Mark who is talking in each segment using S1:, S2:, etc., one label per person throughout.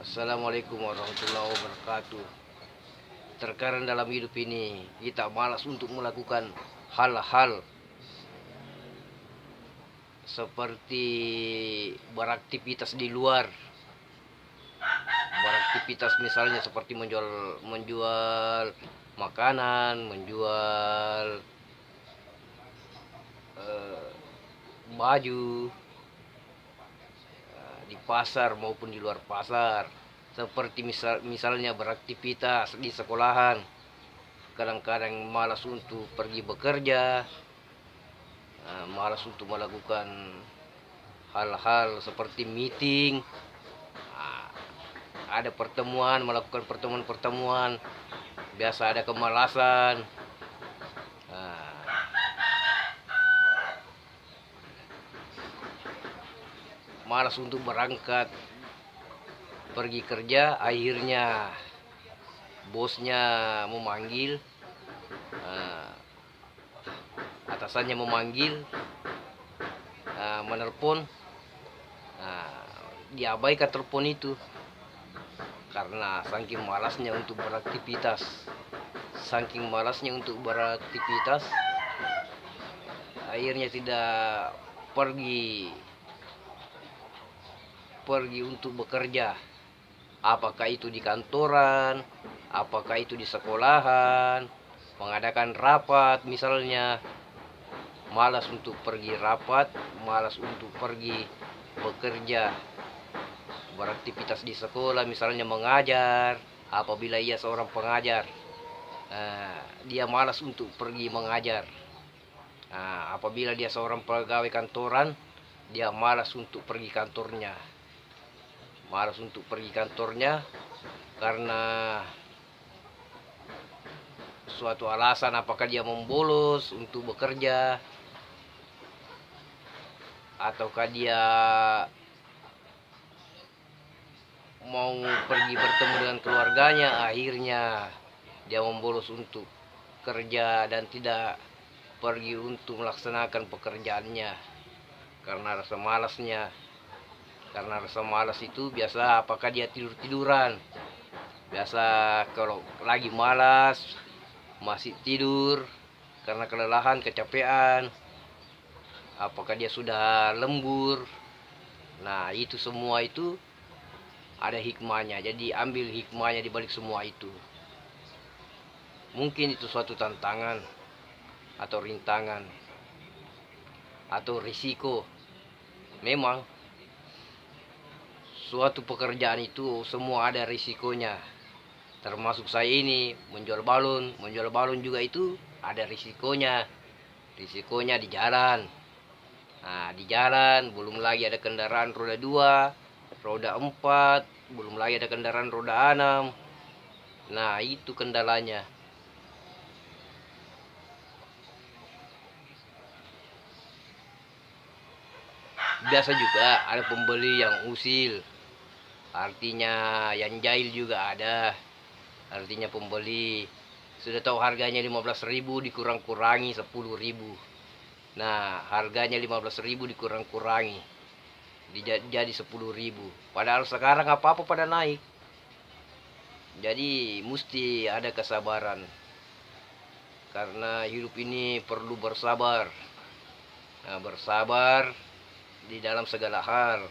S1: Assalamualaikum warahmatullahi wabarakatuh. Terkadang dalam hidup ini kita malas untuk melakukan hal-hal seperti beraktivitas di luar. Beraktivitas misalnya seperti menjual makanan, menjual eh, baju di pasar maupun di luar pasar. Seperti misalnya beraktivitas di sekolahan. Kadang-kadang malas untuk pergi bekerja, malas untuk melakukan hal-hal seperti meeting, ada pertemuan, melakukan pertemuan-pertemuan, biasa ada kemalasan. Malas untuk berangkat pergi kerja, akhirnya bosnya memanggil, atasannya memanggil, menelpon, diabaikan telepon itu karena saking malasnya untuk beraktivitas. Saking malasnya untuk beraktivitas, akhirnya tidak pergi untuk bekerja. Apakah itu di kantoran, apakah itu di sekolahan, mengadakan rapat misalnya. Malas untuk pergi rapat, malas untuk pergi bekerja. Beraktivitas di sekolah misalnya mengajar, apabila ia seorang pengajar, dia malas untuk pergi mengajar. Apabila dia seorang pegawai kantoran, dia malas untuk pergi kantornya. Malas untuk pergi kantornya karena suatu alasan, apakah dia membolos untuk bekerja, ataukah dia mau pergi bertemu dengan keluarganya, akhirnya dia membolos untuk kerja dan tidak pergi untuk melaksanakan pekerjaannya karena rasa malasnya. Karena rasa malas itu biasa, apakah dia tidur-tiduran. Biasa kalau lagi malas masih tidur karena kelelahan, kecapean. Apakah dia sudah lembur. Nah, itu semua itu ada hikmahnya. Jadi ambil hikmahnya di balik semua itu. Mungkin itu suatu tantangan atau rintangan atau risiko. Memang suatu pekerjaan itu semua ada risikonya. Termasuk saya ini menjual balon juga itu ada risikonya. Risikonya di jalan. Di jalan belum lagi ada kendaraan roda 2, roda 4, belum lagi ada kendaraan roda 6. Nah, itu kendalanya. Biasa juga ada pembeli yang usil. Artinya yang jahil juga ada. Artinya pembeli sudah tahu harganya 15.000 dikurang-kurangi 10.000. Nah, harganya 15.000 dikurang-kurangi jadi 10.000. Padahal sekarang apa-apa pada naik. Jadi mesti ada kesabaran. Karena hidup ini perlu bersabar. Bersabar di dalam segala hal.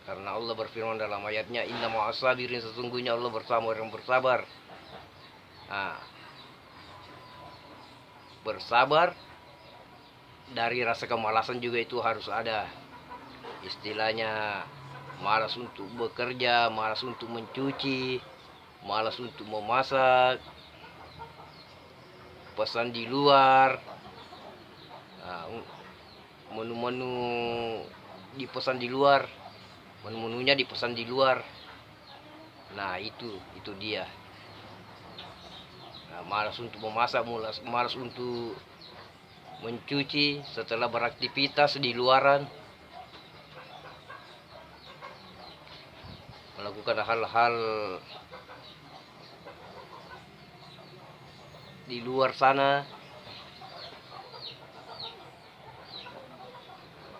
S1: Karena Allah berfirman dalam ayatnya, Inna ma'asabirin, sesungguhnya Allah bersama orang bersabar. Bersabar dari rasa kemalasan juga itu harus ada. Istilahnya malas untuk bekerja, malas untuk mencuci, malas untuk memasak, pesan di luar, menu-menu dipesan di luar, menu-menunya dipesan di luar. Nah, itu dia. Malas untuk memasak, malas untuk mencuci setelah beraktivitas di luaran, melakukan hal-hal di luar sana,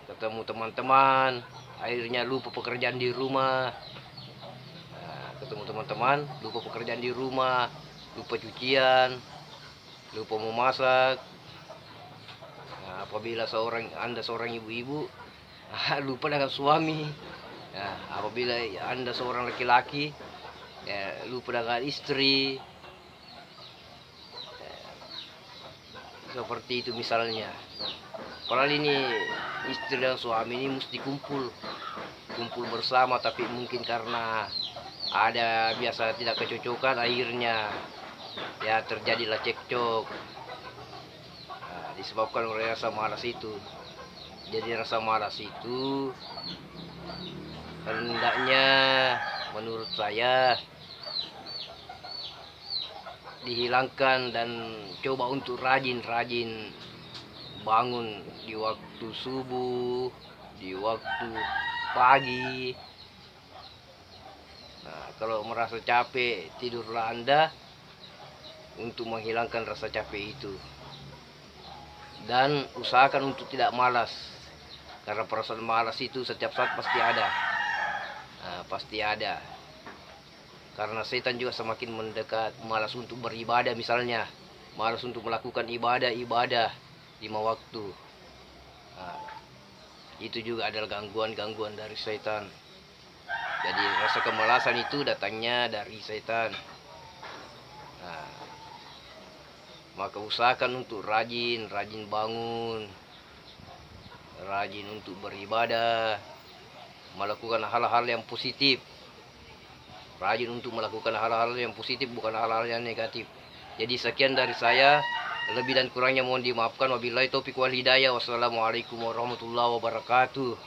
S1: ketemu teman-teman, akhirnya lupa pekerjaan di rumah. ketemu teman-teman, lupa pekerjaan di rumah, lupa cucian, lupa memasak. Nah, apabila Anda seorang ibu-ibu, lupa dengan suami. Nah, apabila Anda seorang laki-laki, ya, lupa dengan istri. Seperti itu misalnya. Padahal ini istri dan suami ini mesti kumpul bersama, tapi mungkin karena ada biasa tidak kecocokan, akhirnya ya terjadilah cekcok. Nah, disebabkan oleh rasa malas itu. Jadi rasa malas itu hendaknya menurut saya dihilangkan, dan coba untuk rajin-rajin bangun di waktu subuh, di waktu pagi. Nah, kalau merasa capek, tidurlah Anda untuk menghilangkan rasa capek itu. Dan usahakan untuk tidak malas, karena perasaan malas itu setiap saat pasti ada. Nah, pasti ada. Karena setan juga semakin mendekat, malas untuk beribadah misalnya, malas untuk melakukan ibadah 5 waktu. Nah, itu juga adalah gangguan dari setan. Jadi rasa kemalasan itu datangnya dari setan. Nah, maka usahakan untuk rajin bangun, rajin untuk beribadah, melakukan hal-hal yang positif. Rajin untuk melakukan hal-hal yang positif, bukan hal-hal yang negatif. Jadi sekian dari saya, lebih dan kurangnya mohon dimaafkan. Wabillahi taufiq wal hidayah. Wassalamualaikum warahmatullahi wabarakatuh.